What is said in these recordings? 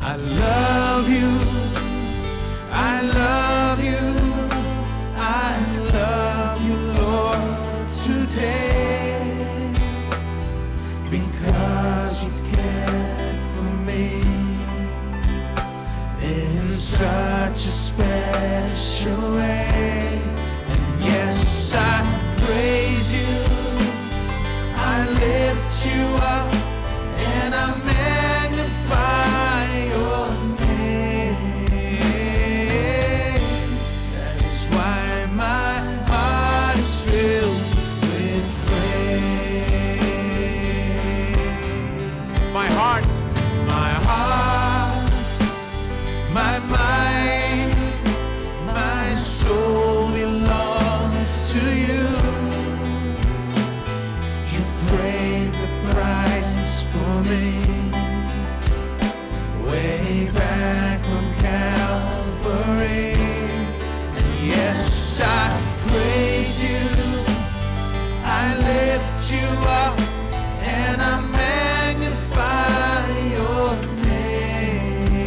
I love you, I love you, I love you, Lord, today, because you cared for me in such a special way. And yes, I praise you, I lift you up, and I magnify your name. That is why my heart is filled with praise. My heart, my mind, my soul belongs to you. You paid the prices for me way back on Calvary. And yes, I praise you, I lift you up, and I magnify your name.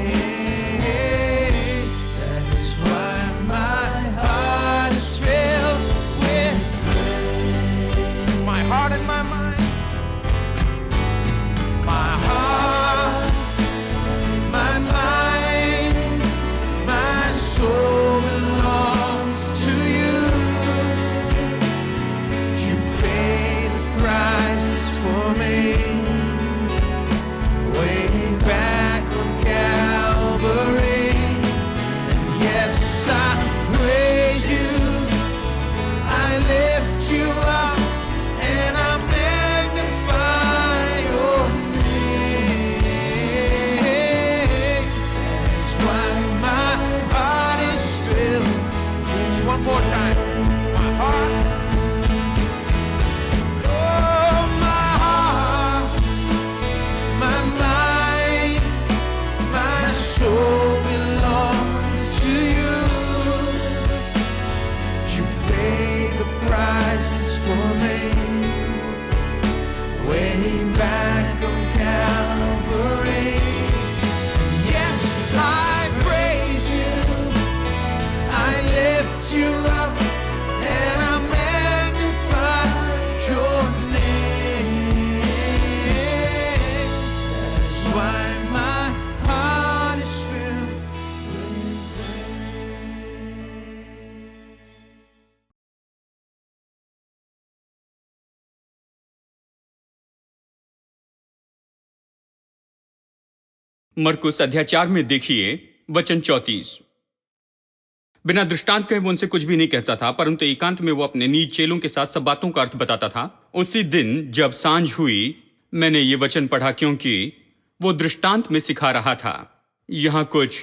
That is why my heart is filled with praise. My heart and my mind. My heart, my mind, my soul belongs to you. You paid the prices for me way back on Calvary. And yes, I praise you, I lift you up, and I magnify your name. That's why my heart is filled. Just one more time. My heart. Oh, my heart, my mind, my soul belongs to you. You paid the prices for me way back on Calvary. Yes, I praise you, I lift you up, and I magnify your name. That's why my heart is filled with praise. मरकुस अध्याय 4 में देखिए वचन 34। बिना दृष्टांत कहे वो उनसे कुछ भी नहीं कहता था, परंतु एकांत में वो अपने निज चेलों के साथ सब बातों का अर्थ बताता था। उसी दिन जब सांझ हुई मैंने ये वचन पढ़ा, क्योंकि वो दृष्टांत में सिखा रहा था। यहाँ कुछ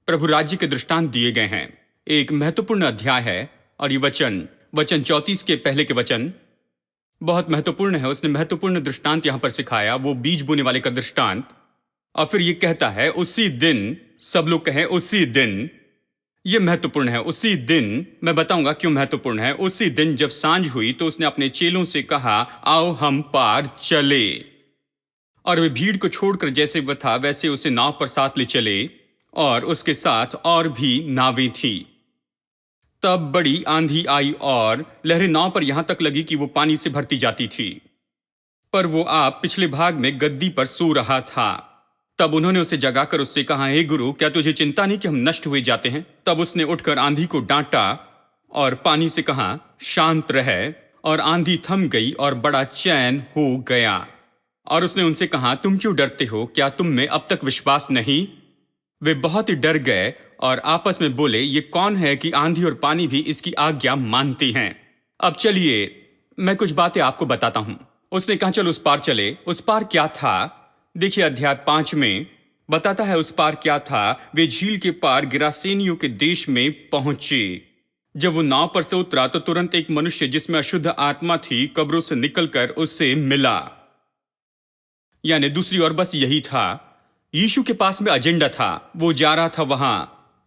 प्रभु राज्य के दृष्टांत दिए गए हैं। एक महत्वपूर्ण अध्याय है और ये वचन 34 के पहले के वचन बहुत महत्वपूर्ण है। उसने महत्वपूर्ण दृष्टांत यहाँ पर सिखाया, वो बीज बोने वाले का दृष्टांत। और फिर ये कहता है उसी दिन, सब लोग कहें उसी दिन। ये महत्वपूर्ण है। उसी दिन, मैं बताऊंगा क्यों महत्वपूर्ण है। उसी दिन जब सांझ हुई तो उसने अपने चेलों से कहा, आओ हम पार चले। और वे भीड़ को छोड़कर जैसे वह था वैसे उसे नाव पर साथ ले चले, और उसके साथ और भी नावें थी। तब बड़ी आंधी आई और लहरें नाव पर यहां तक लगी कि वो पानी से भरती जाती थी। पर वो आप पिछले भाग में गद्दी पर सो रहा था। तब उन्होंने उसे जगाकर उससे कहा, हे गुरु, क्या तुझे चिंता नहीं कि हम नष्ट हुए जाते हैं? तब उसने उठकर आंधी को डांटा और पानी से कहा, शांत रह। और आंधी थम गई और बड़ा चैन हो गया। और उसने उनसे कहा, तुम क्यों डरते हो? क्या तुम में अब तक विश्वास नहीं? वे बहुत ही डर गए और आपस में बोले, ये कौन है कि आंधी और पानी भी इसकी आज्ञा मानती हैं? अब चलिए मैं कुछ बातें आपको बताता हूं। उसने कहा, चलो उस पार चले। उस पार क्या था? देखिए अध्याय 5 में बताता है उस पार क्या था। वे झील के पार गिरासेनियों के देश में पहुंचे। जब वो नाव पर से उतरा तो तुरंत एक मनुष्य जिसमें अशुद्ध आत्मा थी कब्रों से निकलकर उससे मिला। यानी दूसरी ओर बस यही था, यीशु के पास में एजेंडा था। वो जा रहा था वहां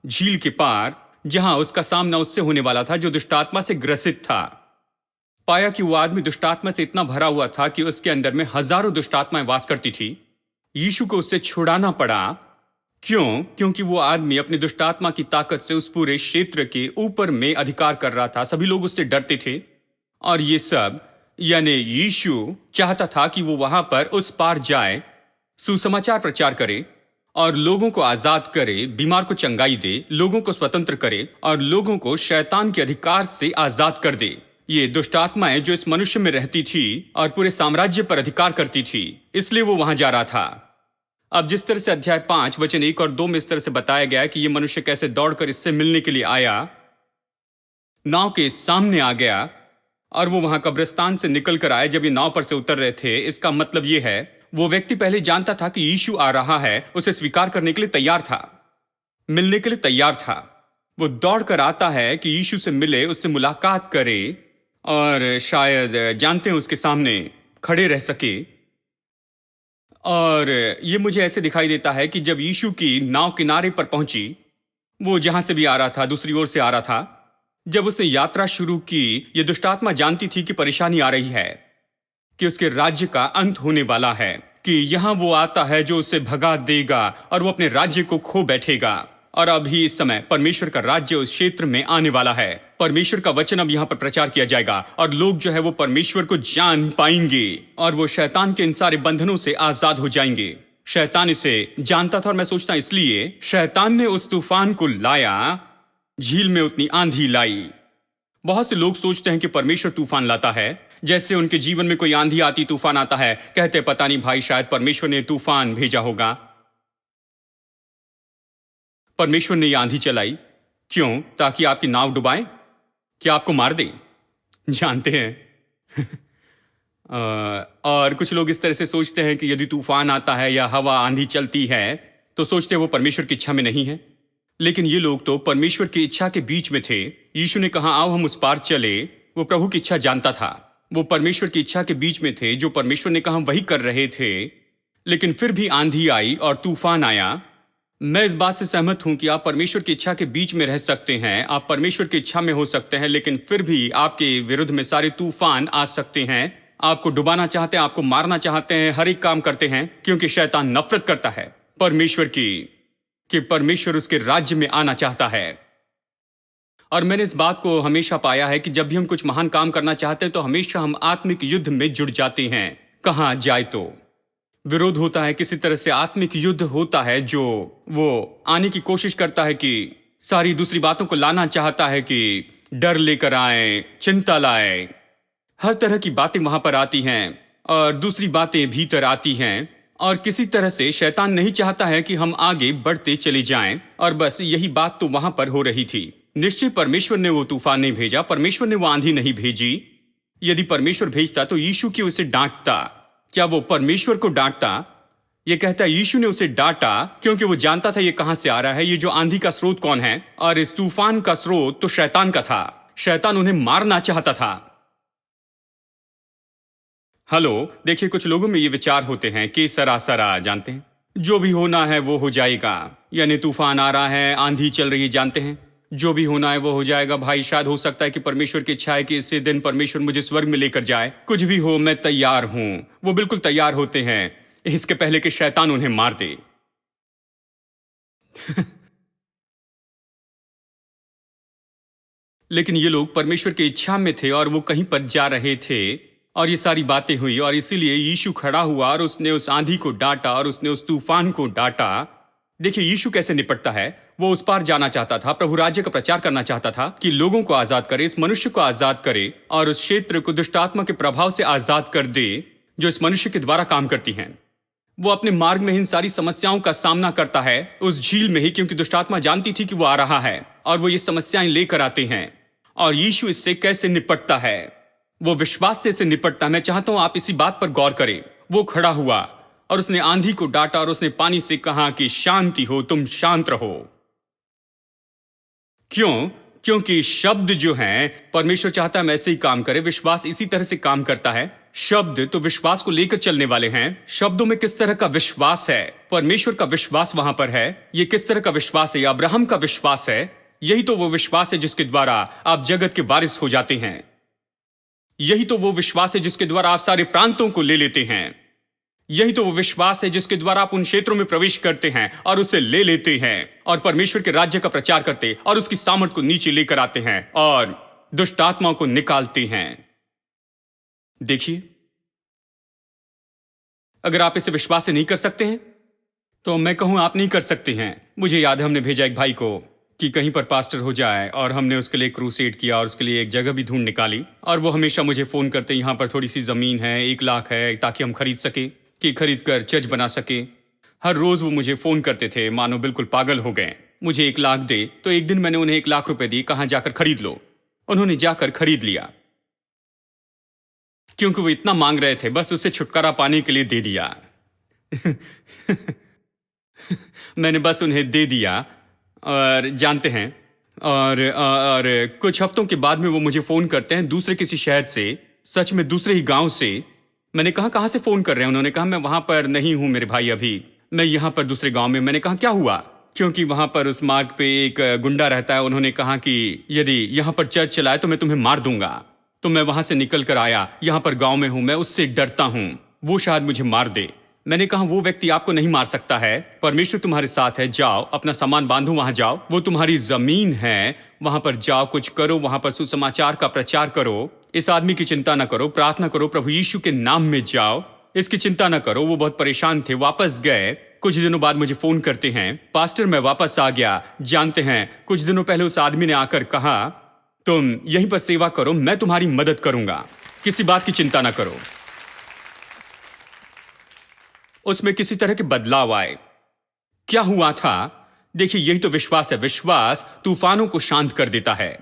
झील के पार जहां उसका सामना उससे होने वाला था जो दुष्टात्मा से ग्रसित था। पाया कि वो आदमी दुष्टात्मा से इतना भरा हुआ था कि उसके अंदर में हजारों दुष्टात्माएं वास करती थी। यीशु को उससे छुड़ाना पड़ा क्यों? क्योंकि वो आदमी अपनी दुष्टात्मा की ताकत से उस पूरे क्षेत्र के ऊपर में अधिकार कर रहा था। सभी लोग उससे डरते थे और ये सब, यानी यीशु चाहता था कि वो वहां पर उस पार जाए, सुसमाचार प्रचार करे और लोगों को आजाद करे, बीमार को चंगाई दे, लोगों को स्वतंत्र करे और लोगों को शैतान के अधिकार से आजाद कर दे। ये दुष्ट आत्माएं जो इस मनुष्य में रहती थी और पूरे साम्राज्य पर अधिकार करती थी, इसलिए वो वहां जा रहा था। अब जिस तरह से अध्याय 5 वचन 1 और 2 में इस तरह से बताया गया है कि ये मनुष्य कैसे दौड़कर इससे मिलने के लिए आया, नाव के सामने आ गया और वो वहां कब्रिस्तान से निकल कर आए जब ये नाव पर से उतर रहे थे। इसका मतलब ये है, वो व्यक्ति पहले जानता था कि यीशु आ रहा है, उसे स्वीकार करने के लिए तैयार था, मिलने के लिए तैयार था। वो दौड़कर आता है कि यीशु से मिले, उससे मुलाकात करे और शायद जानते हैं उसके सामने खड़े रह सके। और ये मुझे ऐसे दिखाई देता है कि जब यीशु की नाव किनारे पर पहुंची, वो जहां से भी आ रहा था, दूसरी ओर से आ रहा था, जब उसने यात्रा शुरू की, ये दुष्टात्मा जानती थी कि परेशानी आ रही है, कि उसके राज्य का अंत होने वाला है, कि यहां वो आता है जो उसे भगा देगा और वो अपने राज्य को खो बैठेगा। और अभी इस समय परमेश्वर का राज्य उस क्षेत्र में आने वाला है। परमेश्वर का वचन अब यहां पर प्रचार किया जाएगा और लोग जो है वो परमेश्वर को जान पाएंगे और वो शैतान के इन सारे बंधनों से आजाद हो जाएंगे। शैतान इसे जानता था और मैं सोचता इसलिए शैतान ने उस तूफान को लाया, झील में उतनी आंधी लाई। बहुत से लोग सोचते हैं कि परमेश्वर तूफान लाता है, जैसे उनके जीवन में कोई आंधी आती, तूफान आता है, कहते पता नहीं भाई शायद परमेश्वर ने तूफान भेजा होगा, परमेश्वर ने यह आंधी चलाई। क्यों? ताकि आपकी नाव डुबाए, क्या आपको मार दे। जानते हैं और कुछ लोग इस तरह से सोचते हैं कि यदि तूफान आता है या हवा आंधी चलती है तो सोचते हैं वो परमेश्वर की इच्छा में नहीं है। लेकिन ये लोग तो परमेश्वर की इच्छा के बीच में थे। यीशु ने कहा आओ हम उस पार चले। वो प्रभु की इच्छा जानता था, वो परमेश्वर की इच्छा के बीच में थे। जो परमेश्वर ने कहा वही कर रहे थे, लेकिन फिर भी आंधी आई और तूफान आया। मैं इस बात से सहमत हूं कि आप परमेश्वर की इच्छा के बीच में रह सकते हैं, आप परमेश्वर की इच्छा में हो सकते हैं, लेकिन फिर भी आपके विरुद्ध में सारे तूफान आ सकते हैं। आपको डुबाना चाहते हैं, आपको मारना चाहते हैं, हर एक काम करते हैं, क्योंकि शैतान नफरत करता है परमेश्वर की, कि परमेश्वर उसके राज्य में आना चाहता है। और मैंने इस बात को हमेशा पाया है कि जब भी हम कुछ महान काम करना चाहते हैं तो हमेशा हम आत्मिक युद्ध में जुड़ जाते हैं। कहाँ जाए तो विरोध होता है, किसी तरह से आत्मिक युद्ध होता है जो वो आने की कोशिश करता है, कि सारी दूसरी बातों को लाना चाहता है, कि डर लेकर आए, चिंता लाए, हर तरह की बातें वहां पर आती हैं और दूसरी बातें भीतर आती हैं। और किसी तरह से शैतान नहीं चाहता है कि हम आगे बढ़ते चले जाएं। और बस यही बात तो वहां पर हो रही थी। निश्चय परमेश्वर ने वो तूफान नहीं भेजा, परमेश्वर ने वो आंधी नहीं भेजी। यदि परमेश्वर भेजता तो यीशु क्यों उसे डांटता? क्या वो परमेश्वर को डांटता? ये कहता है यीशु ने उसे डांटा क्योंकि वो जानता था ये कहां से आ रहा है, ये जो आंधी का स्रोत कौन है। और इस तूफान का स्रोत तो शैतान का था। शैतान उन्हें मारना चाहता था। हेलो, देखिए कुछ लोगों में ये विचार होते हैं कि सरासरा जानते हैं, जो भी होना है वो हो जाएगा। यानी तूफान आ रहा है, आंधी चल रही है, जानते हैं जो भी होना है वो हो जाएगा। भाई शायद हो सकता है कि परमेश्वर की इच्छा है कि इसी दिन परमेश्वर मुझे स्वर्ग में लेकर जाए। कुछ भी हो मैं तैयार हूं। वो बिल्कुल तैयार होते हैं इसके पहले कि शैतान उन्हें मार दे। लेकिन ये लोग परमेश्वर की इच्छा में थे और वो कहीं पर जा रहे थे और ये सारी बातें हुई और इसीलिए यीशु खड़ा हुआ और उसने उस आंधी को डांटा और उसने उस तूफान को डांटा। देखिए यीशु कैसे निपटता है। वो उस पार जाना चाहता था, प्रभु राज्य का प्रचार करना चाहता था कि लोगों को आजाद करे, इस मनुष्य को आजाद करे और उस क्षेत्र को दुष्ट आत्मा के प्रभाव से आजाद कर दे जो इस मनुष्य के द्वारा काम करती हैं। वो अपने मार्ग में इन सारी समस्याओं का सामना करता है उस झील में ही, क्योंकि दुष्ट आत्मा जानती थी कि वो आ रहा है और वो ये समस्याएं लेकर आते हैं। और यीशु इससे कैसे निपटता है? वो विश्वास से इसे निपटता है। मैं चाहता हूं आप इसी बात पर गौर करें। वो खड़ा हुआ और उसने आंधी को डांटा और उसने पानी से कहा कि शांति हो, तुम शांत रहो। क्यों? क्योंकि शब्द जो हैं, परमेश्वर चाहता है हम ऐसे ही काम करें। विश्वास इसी तरह से काम करता है। शब्द तो विश्वास को लेकर चलने वाले हैं। शब्दों में किस तरह का विश्वास है? परमेश्वर का विश्वास वहां पर है। ये किस तरह का विश्वास है? अब्राहम का विश्वास है। यही तो वो विश्वास है जिसके द्वारा आप जगत के वारिस हो जाते हैं। यही तो वो विश्वास है जिसके द्वारा आप सारे प्रांतों को ले लेते हैं। यही तो वो विश्वास है जिसके द्वारा आप उन क्षेत्रों में प्रवेश करते हैं और उसे ले लेते हैं और परमेश्वर के राज्य का प्रचार करते और उसकी सामर्थ को नीचे लेकर आते हैं और दुष्ट आत्माओं को निकालते हैं। देखिए, अगर आप इसे विश्वास से नहीं कर सकते हैं तो मैं कहूं आप नहीं कर सकते हैं। मुझे याद है हमने भेजा एक भाई को कि कहीं पर पास्टर हो जाए और हमने उसके लिए क्रूसेड किया और उसके लिए एक जगह भी ढूंढ निकाली और वो हमेशा मुझे फोन करते, यहाँ पर थोड़ी सी जमीन है, 1 लाख है, ताकि हम खरीद सके, कि खरीद कर चर्च बना सके। हर रोज वो मुझे फोन करते थे मानो बिल्कुल पागल हो गए। मुझे 1 लाख दे। तो एक दिन मैंने उन्हें 1 लाख रुपए दिए, कहाँ जाकर खरीद लो। उन्होंने जाकर खरीद लिया क्योंकि वो इतना मांग रहे थे, बस उसे छुटकारा पाने के लिए दे दिया। मैंने बस उन्हें दे दिया और जानते हैं और कुछ हफ्तों के बाद में वो मुझे फोन करते हैं दूसरे किसी शहर से, सच में दूसरे ही गांव से। मैंने कहा कहाँ से फोन कर रहे हैं? उन्होंने कहा मैं वहां पर नहीं हूं मेरे भाई, अभी मैं यहां पर दूसरे गांव में। मैंने कहा क्या हुआ? क्योंकि वहां पर उस मार्ग पे एक गुंडा रहता है। उन्होंने कहा कि यदि यहां पर चर्च चलाए तो मैं तुम्हें मार दूंगा। तो मैं वहां से निकल कर आया, यहां पर गांव में हूं, मैं उससे डरता हूं, वो शायद मुझे मार दे। मैंने कहा वो व्यक्ति आपको नहीं मार सकता है, परमेश्वर तुम्हारे साथ है, जाओ अपना सामान बांधो, वहां जाओ, वो तुम्हारी जमीन है, वहां पर जाओ, कुछ करो, वहां पर सुसमाचार का प्रचार करो, इस आदमी की चिंता ना करो, प्रार्थना करो, प्रभु यीशु के नाम में जाओ, इसकी चिंता ना करो। वो बहुत परेशान थे, वापस गए। कुछ दिनों बाद मुझे फोन करते हैं, पास्टर मैं वापस आ गया। जानते हैं कुछ दिनों पहले उस आदमी ने आकर कहा तुम यहीं पर सेवा करो, मैं तुम्हारी मदद करूंगा, किसी बात की चिंता ना करो। उसमें किसी तरह के बदलाव आए। क्या हुआ था? देखिए, यही तो विश्वास है। विश्वास तूफानों को शांत कर देता है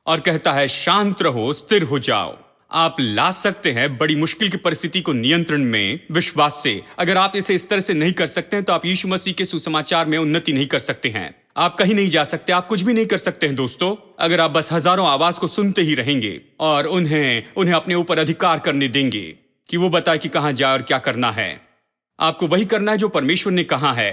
और कहता है शांत रहो, स्थिर हो जाओ। आप ला सकते हैं बड़ी मुश्किल की परिस्थिति को नियंत्रण में विश्वास से। अगर आप इसे इस तरह से नहीं कर सकते हैं तो आप यीशु मसीह के सुसमाचार में उन्नति नहीं कर सकते हैं। आप कहीं नहीं जा सकते, आप कुछ भी नहीं कर सकते हैं दोस्तों, अगर आप बस हजारों आवाज को सुनते ही रहेंगे और उन्हें अपने ऊपर अधिकार करने देंगे कि वो बताए कि कहां जाए और क्या करना है। आपको वही करना है जो परमेश्वर ने कहा है।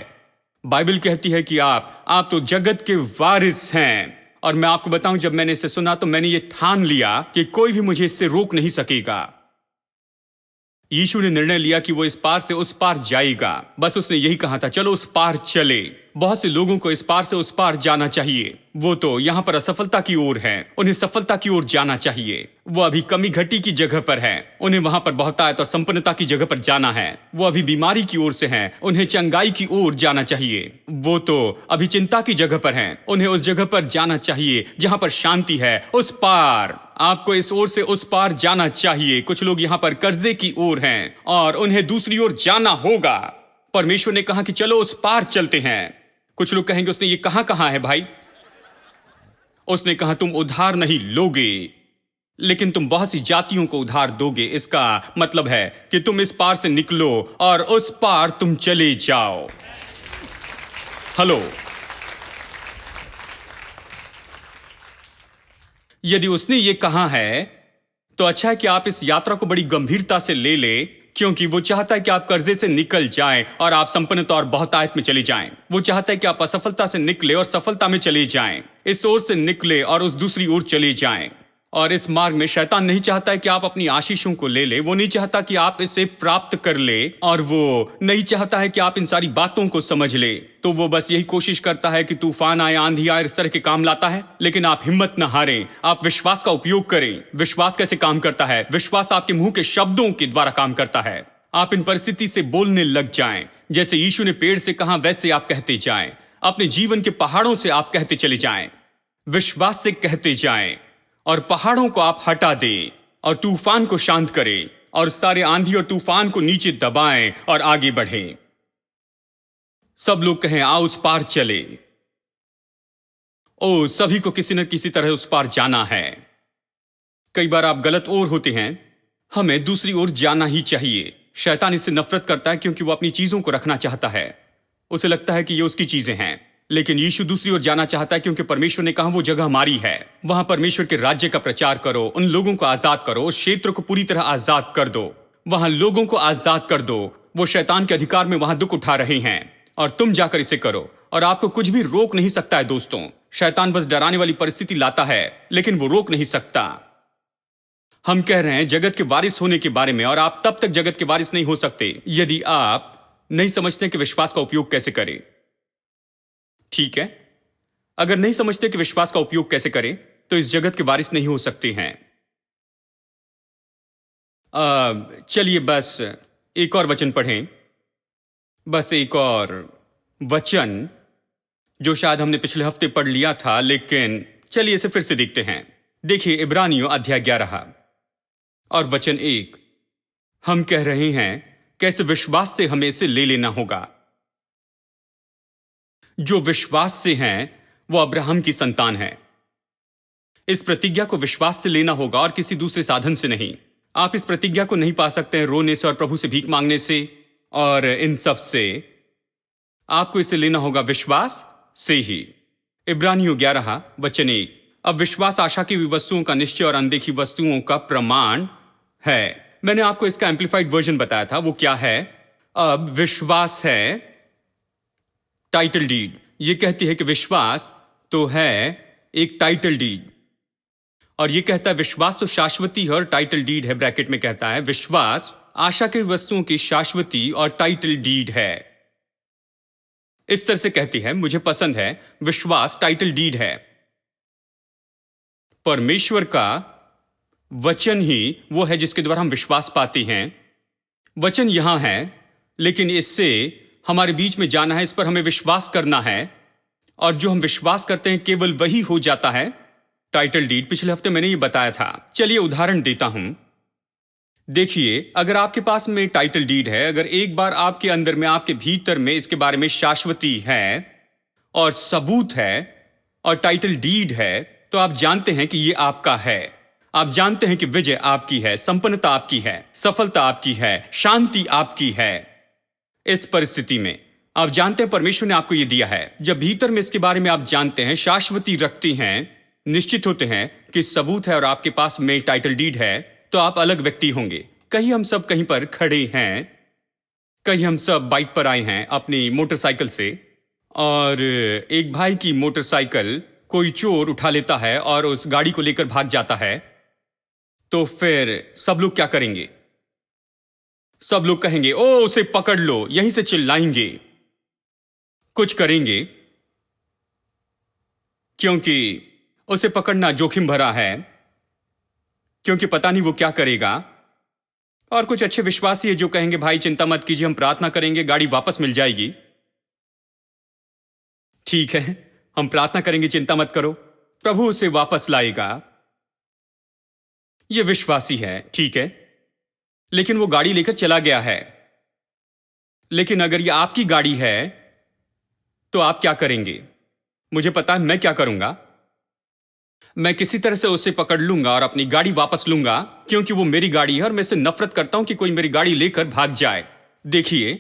बाइबल कहती है कि आप तो जगत के वारिस हैं। और मैं आपको बताऊं, जब मैंने इसे सुना तो मैंने ये ठान लिया कि कोई भी मुझे इससे रोक नहीं सकेगा। यीशु ने निर्णय लिया कि वो इस पार से उस पार जाएगा। बस उसने यही कहा था, चलो उस पार चले। बहुत से लोगों को इस पार से उस पार जाना चाहिए। वो तो यहां पर असफलता की ओर हैं, उन्हें सफलता की ओर जाना चाहिए। वो अभी कमी घटी की जगह पर है, उन्हें वहां पर बहुतायत और संपन्नता की जगह पर जाना है। वो अभी बीमारी की ओर से हैं, उन्हें चंगाई की ओर जाना चाहिए। वो तो अभी चिंता की जगह पर हैं, उन्हें उस जगह पर जाना चाहिए जहां पर शांति है, उस पार। आपको इस ओर से उस पार जाना चाहिए। कुछ लोग यहां पर कर्जे की ओर हैं और उन्हें दूसरी ओर जाना होगा। परमेश्वर ने कहा कि चलो उस पार चलते हैं। कुछ लोग कहेंगे उसने ये कहा है भाई? उसने कहा तुम उधार नहीं लोगे, लेकिन तुम बहुत सी जातियों को उधार दोगे। इसका मतलब है कि तुम इस पार से निकलो और उस पार तुम चले जाओ। हेलो, यदि उसने ये कहा है तो अच्छा है कि आप इस यात्रा को बड़ी गंभीरता से ले ले, क्योंकि वो चाहता है कि आप कर्जे से निकल जाएं और आप संपन्नता और बहुतायत में चले जाएं। वो चाहता है कि आप असफलता से निकले और सफलता में चले जाएं, इस ओर से निकले और उस दूसरी ओर चले जाएं। और इस मार्ग में शैतान नहीं चाहता है कि आप अपनी आशीषों को ले ले, वो नहीं चाहता कि आप इसे प्राप्त कर ले, और वो नहीं चाहता है कि आप इन सारी बातों को समझ ले। तो वो बस यही कोशिश करता है कि तूफान आए, आंधी आए, इस तरह के काम लाता है। लेकिन आप हिम्मत न हारें, आप विश्वास का उपयोग करें। विश्वास कैसे काम करता है? विश्वास आपके मुंह के शब्दों के द्वारा काम करता है। आप इन परिस्थिति से बोलने लग जाएं, जैसे यीशु ने पेड़ से कहा वैसे आप कहते जाएं। अपने जीवन के पहाड़ों से आप कहते चले जाएं, विश्वास से कहते जाएं, और पहाड़ों को आप हटा दें और तूफान को शांत करें और सारे आंधी और तूफान को नीचे दबाएं और आगे बढ़ें। सब लोग कहें आओ उस पार चले। ओ, सभी को किसी न किसी तरह उस पार जाना है। कई बार आप गलत ओर होते हैं, हमें दूसरी ओर जाना ही चाहिए। शैतान इससे नफरत करता है क्योंकि वो अपनी चीजों को रखना चाहता है। उसे लगता है कि ये उसकी चीजें हैं। लेकिन यीशु दूसरी ओर जाना चाहता है क्योंकि परमेश्वर ने कहा वो जगह हमारी है। वहां परमेश्वर के राज्य का प्रचार करो, उन लोगों को आजाद करो, उस क्षेत्र को पूरी तरह आजाद कर दो। वहां लोगों को आजाद कर दो। वो शैतान के अधिकार में वहां दुख उठा रहे हैं और तुम जाकर इसे करो और आपको कुछ भी रोक नहीं सकता है। दोस्तों, शैतान बस डराने वाली परिस्थिति लाता है, लेकिन वो रोक नहीं सकता। हम कह रहे हैं जगत के वारिस होने के बारे में, और आप तब तक जगत के वारिस नहीं हो सकते यदि आप नहीं समझते कि विश्वास का उपयोग कैसे करें। ठीक है, अगर नहीं समझते कि विश्वास का उपयोग कैसे करें तो इस जगत के वारिस नहीं हो सकते हैं। चलिए बस एक और वचन पढ़ें, बस एक और वचन जो शायद हमने पिछले हफ्ते पढ़ लिया था, लेकिन चलिए इसे फिर से देखते हैं। देखिए इब्रानियों अध्याय 11 और वचन 1। हम कह रहे हैं कैसे विश्वास से हमें इसे ले लेना होगा। जो विश्वास से हैं वो अब्राहम की संतान है। इस प्रतिज्ञा को विश्वास से लेना होगा और किसी दूसरे साधन से नहीं। आप इस प्रतिज्ञा को नहीं पा सकते हैं रोने से और प्रभु से भीख मांगने से और इन सब से। आपको इसे लेना होगा विश्वास से ही। इब्रानियों 11 वचन 1। अब विश्वास आशा की वस्तुओं का निश्चय और अनदेखी वस्तुओं का प्रमाण है। मैंने आपको इसका एम्पलीफाइड वर्जन बताया था, वो क्या है। अब विश्वास है टाइटल डीड। ये कहती है कि विश्वास तो है एक टाइटल डीड, और ये कहता है विश्वास तो शाश्वती है और टाइटल डीड है। ब्रैकेट में कहता है विश्वास आशा की वस्तुओं की शाश्वती और टाइटल डीड है। इस तरह से कहती है, मुझे पसंद है। विश्वास टाइटल डीड है। परमेश्वर का वचन ही वो है जिसके द्वारा हम विश्वास पाते हैं। वचन यहां है, लेकिन इससे हमारे बीच में जाना है, इस पर हमें विश्वास करना है, और जो हम विश्वास करते हैं केवल वही हो जाता है टाइटल डीड। पिछले हफ्ते मैंने ये बताया था। चलिए उदाहरण देता हूं। देखिए, अगर आपके पास में टाइटल डीड है, अगर एक बार आपके अंदर में, आपके भीतर में इसके बारे में शाश्वती है और सबूत है और टाइटल डीड है, तो आप जानते हैं कि ये आपका है। आप जानते हैं कि विजय आपकी है, संपन्नता आपकी है, सफलता आपकी है, शांति आपकी है। इस परिस्थिति में आप जानते हैं परमेश्वर ने आपको यह दिया है। जब भीतर में इसके बारे में आप जानते हैं, शाश्वती रखते हैं, निश्चित होते हैं कि सबूत है और आपके पास में टाइटल डीड है, तो आप अलग व्यक्ति होंगे। कहीं हम सब कहीं पर खड़े हैं, कहीं हम सब बाइक पर आए हैं अपनी मोटरसाइकिल से, और एक भाई की मोटरसाइकिल कोई चोर उठा लेता है और उस गाड़ी को लेकर भाग जाता है। तो फिर सब लोग क्या करेंगे? सब लोग कहेंगे ओ उसे पकड़ लो, यहीं से चिल्लाएंगे, कुछ करेंगे, क्योंकि उसे पकड़ना जोखिम भरा है, क्योंकि पता नहीं वो क्या करेगा। और कुछ अच्छे विश्वासी है जो कहेंगे भाई चिंता मत कीजिए, हम प्रार्थना करेंगे, गाड़ी वापस मिल जाएगी। ठीक है, हम प्रार्थना करेंगे, चिंता मत करो, प्रभु उसे वापस लाएगा। ये विश्वासी है, ठीक है, लेकिन वो गाड़ी लेकर चला गया है। लेकिन अगर ये आपकी गाड़ी है तो आप क्या करेंगे? मुझे पता है मैं क्या करूंगा। मैं किसी तरह से उसे पकड़ लूंगा और अपनी गाड़ी वापस लूंगा, क्योंकि वो मेरी गाड़ी है और मैं इससे नफरत करता हूं कि कोई मेरी गाड़ी लेकर भाग जाए। देखिए,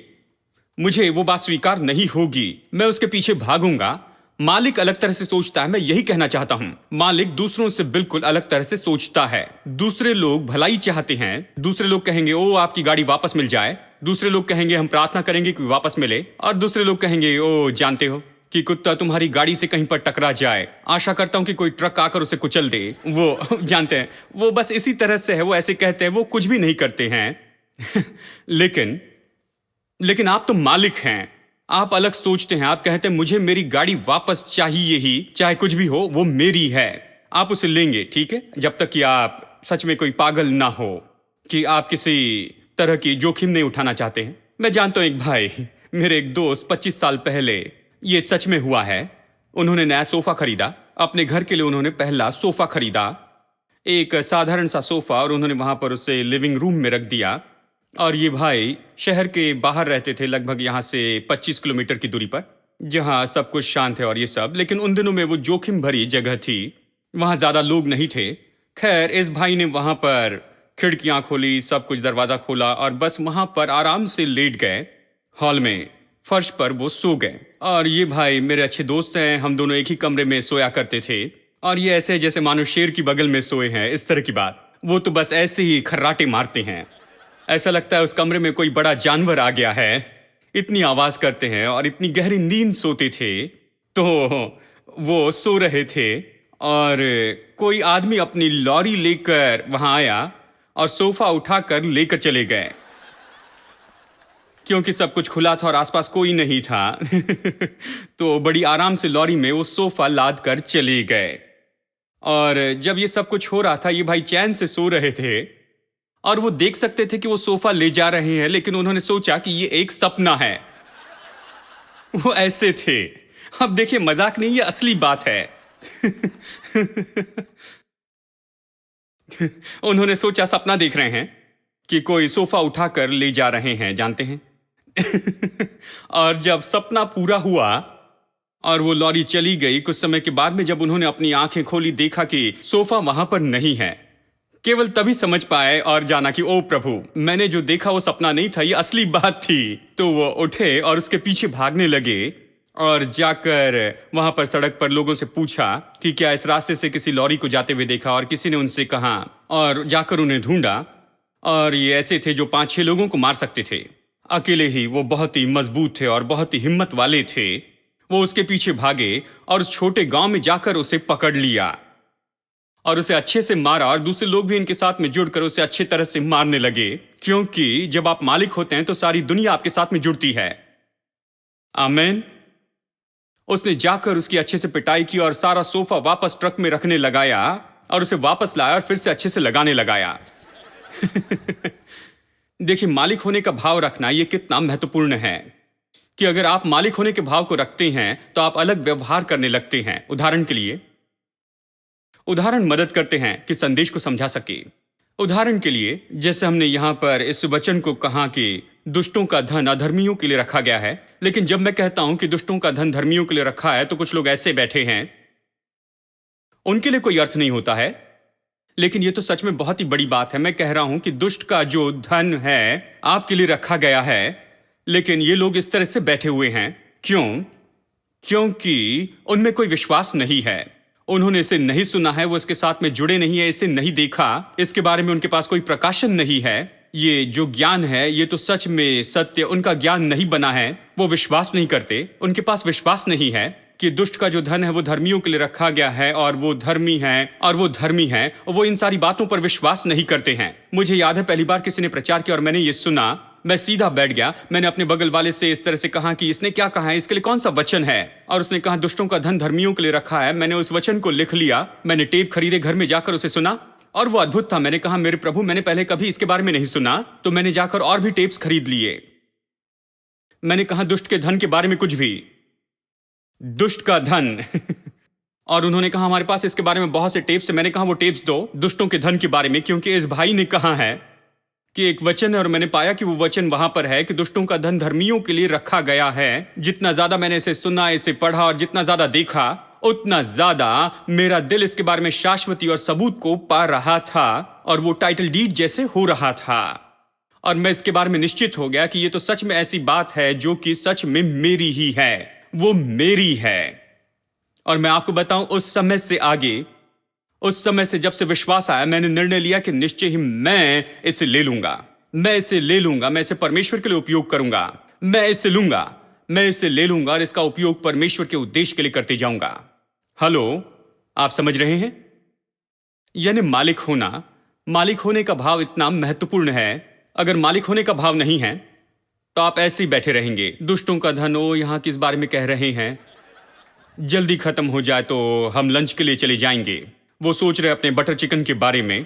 मुझे वो बात स्वीकार नहीं होगी, मैं उसके पीछे भागूंगा। मालिक अलग तरह से सोचता है, मैं यही कहना चाहता हूं। मालिक दूसरों से बिल्कुल अलग तरह से सोचता है। दूसरे लोग भलाई चाहते हैं, दूसरे लोग कहेंगे ओ आपकी गाड़ी वापस मिल जाए, दूसरे लोग कहेंगे हम प्रार्थना करेंगे कि वापस मिले, और दूसरे लोग कहेंगे ओ जानते हो कि कुत्ता तुम्हारी गाड़ी से कहीं पर टकरा जाए, आशा करता हूं कि कोई ट्रक आकर उसे कुचल दे। वो जानते हैं, वो बस इसी तरह से है, वो ऐसे कहते हैं, वो कुछ भी नहीं करते हैं। लेकिन आप तो मालिक हैं, आप अलग सोचते हैं। आप कहते हैं मुझे मेरी गाड़ी वापस चाहिए ही, चाहे कुछ भी हो, वो मेरी है। आप उसे लेंगे, ठीक है, जब तक कि आप सच में कोई पागल ना हो कि आप किसी तरह की जोखिम नहीं उठाना चाहते हैं। मैं जानता हूं एक भाई, मेरे एक दोस्त 25 साल पहले ये सच में हुआ है। उन्होंने नया सोफा खरीदा अपने घर के लिए, उन्होंने पहला सोफा खरीदा, एक साधारण सा सोफा, और उन्होंने वहां पर उसे लिविंग रूम में रख दिया। और ये भाई शहर के बाहर रहते थे, लगभग यहाँ से 25 किलोमीटर की दूरी पर, जहाँ सब कुछ शांत है और ये सब। लेकिन उन दिनों में वो जोखिम भरी जगह थी, वहाँ ज़्यादा लोग नहीं थे। खैर, इस भाई ने वहाँ पर खिड़कियाँ खोली, सब कुछ दरवाज़ा खोला, और बस वहाँ पर आराम से लेट गए। हॉल में फर्श पर वो सो गए। और ये भाई मेरे अच्छे दोस्त हैं, हम दोनों एक ही कमरे में सोया करते थे, और ये ऐसे जैसे मानो शेर की बगल में सोए हैं, इस तरह की बात। वो तो बस ऐसे ही खर्राटे मारते हैं, ऐसा लगता है उस कमरे में कोई बड़ा जानवर आ गया है, इतनी आवाज करते हैं, और इतनी गहरी नींद सोते थे। तो वो सो रहे थे और कोई आदमी अपनी लॉरी लेकर वहां आया और सोफा उठाकर लेकर चले गए, क्योंकि सब कुछ खुला था और आसपास कोई नहीं था। तो बड़ी आराम से लॉरी में वो सोफा लाद कर चले गए। और जब ये सब कुछ हो रहा था, ये भाई चैन से सो रहे थे और वो देख सकते थे कि वो सोफा ले जा रहे हैं, लेकिन उन्होंने सोचा कि ये एक सपना है। वो ऐसे थे। अब देखिए, मजाक नहीं, ये असली बात है। उन्होंने सोचा सपना देख रहे हैं कि कोई सोफा उठाकर ले जा रहे हैं, जानते हैं। और जब सपना पूरा हुआ और वो लॉरी चली गई, कुछ समय के बाद में जब उन्होंने अपनी आंखें खोली, देखा कि सोफा वहां पर नहीं है। केवल तभी समझ पाए और जाना कि ओ प्रभु, मैंने जो देखा वो सपना नहीं था, ये असली बात थी। तो वो उठे और उसके पीछे भागने लगे और जाकर वहां पर सड़क पर लोगों से पूछा कि क्या इस रास्ते से किसी लॉरी को जाते हुए देखा, और किसी ने उनसे कहा, और जाकर उन्हें ढूंढा। और ये ऐसे थे जो 5-6 लोगों को मार सकते थे अकेले ही। वो बहुत ही मजबूत थे और बहुत ही हिम्मत वाले थे। वो उसके पीछे भागे और उस छोटे गांव में जाकर उसे पकड़ लिया और उसे अच्छे से मारा, और दूसरे लोग भी इनके साथ में जुड़कर उसे अच्छी तरह से मारने लगे, क्योंकि जब आप मालिक होते हैं तो सारी दुनिया आपके साथ में जुड़ती है। आमीन। उसने जाकर उसकी अच्छे से पिटाई की और सारा सोफा वापस ट्रक में रखने लगाया और उसे वापस लाया और फिर से अच्छे से लगाने लगाया। देखिए, मालिक होने का भाव रखना ये कितना महत्वपूर्ण है कि अगर आप मालिक होने के भाव को रखते हैं तो आप अलग व्यवहार करने लगते हैं। उदाहरण के लिए, उदाहरण मदद करते हैं कि संदेश को समझा सके। उदाहरण के लिए, जैसे हमने यहां पर इस वचन को कहा कि दुष्टों का धन अधर्मियों के लिए रखा गया है, लेकिन जब मैं कहता हूं कि दुष्टों का धन धर्मियों के लिए रखा है, तो कुछ लोग ऐसे बैठे हैं, उनके लिए कोई अर्थ नहीं होता है। लेकिन ये तो सच में बहुत ही बड़ी बात है। मैं कह रहा हूं कि दुष्ट का जो धन है आपके लिए रखा गया है, लेकिन ये लोग इस तरह से बैठे हुए हैं। क्यों? क्योंकि उनमें कोई विश्वास नहीं है। उन्होंने इसे नहीं सुना है, वो इसके साथ में जुड़े नहीं है, इसे नहीं देखा, इसके बारे में उनके पास कोई प्रकाशन नहीं है। ये जो ज्ञान है ये तो सच में सत्य, उनका ज्ञान नहीं बना है। वो विश्वास नहीं करते, उनके पास विश्वास नहीं है कि दुष्ट का जो धन है वो धर्मियों के लिए रखा गया है और वो धर्मी है और वो धर्मी है। वो इन सारी बातों पर विश्वास नहीं करते हैं। मुझे याद है पहली बार किसी ने प्रचार किया और मैंने ये सुना, मैं सीधा बैठ गया। मैंने अपने बगल वाले से इस तरह से कहा कि इसने क्या कहा है, इसके लिए कौन सा वचन है? और उसने कहा दुष्टों का धन धर्मियों के लिए रखा है। मैंने उस वचन को लिख लिया, मैंने टेप खरीदे, घर में जाकर उसे सुना और वो अद्भुत था। मैंने कहा मेरे प्रभु, मैंने पहले कभी इसके बारे में नहीं सुना। तो मैंने जाकर और भी टेप्स खरीद लिए। मैंने कहा दुष्ट के धन के बारे में कुछ भी, दुष्ट का धन। और उन्होंने कहा हमारे पास इसके बारे में बहुत से टेप्स है। मैंने कहा वो टेप्स दो दुष्टों के धन के बारे में, क्योंकि इस भाई ने कहा है कि एक वचन है और मैंने पाया कि वो वचन वहां पर है कि दुष्टों का धन धर्मियों के लिए रखा गया है। जितना ज्यादा मैंने इसे सुना, इसे पढ़ा और जितना ज्यादा देखा, उतना ज्यादा मेरा दिल इसके बारे में शाश्वती और सबूत को पा रहा था और वो टाइटल डीड जैसे हो रहा था। और मैं इसके बारे में निश्चित हो गया कि ये तो सच में ऐसी बात है जो कि सच में मेरी ही है, वो मेरी है। और मैं आपको बताऊं, उस समय से आगे, उस समय से जब से विश्वास आया, मैंने निर्णय लिया कि निश्चय ही मैं इसे ले लूंगा, मैं इसे ले लूंगा, मैं इसे परमेश्वर के लिए उपयोग करूंगा, मैं इसे लूंगा, मैं इसे ले लूंगा और इसका उपयोग परमेश्वर के उद्देश्य के लिए करते जाऊंगा। हेलो, आप समझ रहे हैं? यानी मालिक होने का भाव इतना महत्वपूर्ण है। अगर मालिक होने का भाव नहीं है तो आप ऐसे ही बैठे रहेंगे। दुष्टों का धन, ओ यहां किस बारे में कह रहे हैं, जल्दी खत्म हो जाए तो हम लंच के लिए चले जाएंगे। वो सोच रहे अपने बटर चिकन के बारे में।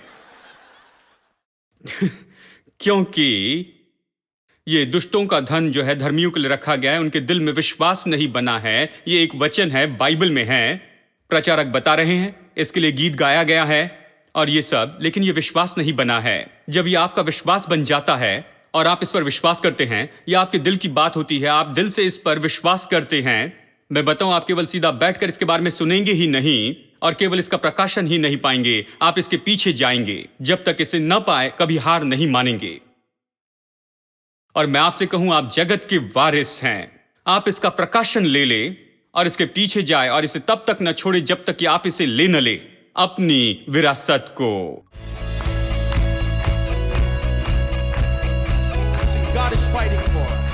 क्योंकि ये दुष्टों का धन जो है धर्मियों के लिए रखा गया है, उनके दिल में विश्वास नहीं बना है। ये एक वचन है, बाइबल में है, प्रचारक बता रहे हैं, इसके लिए गीत गाया गया है और ये सब, लेकिन ये विश्वास नहीं बना है। जब ये आपका विश्वास बन जाता है और आप इस पर विश्वास करते हैं, यह आपके दिल की बात होती है, आप दिल से इस पर विश्वास करते हैं। मैं बताऊं, आप केवल सीधा बैठकर इसके बारे में सुनेंगे ही नहीं और केवल इसका प्रकाशन ही नहीं पाएंगे, आप इसके पीछे जाएंगे। जब तक इसे न पाए कभी हार नहीं मानेंगे। और मैं आपसे कहूं, आप जगत के वारिस हैं। आप इसका प्रकाशन ले ले और इसके पीछे जाए और इसे तब तक न छोड़े जब तक कि आप इसे ले न ले, अपनी विरासत को। God is fighting for us.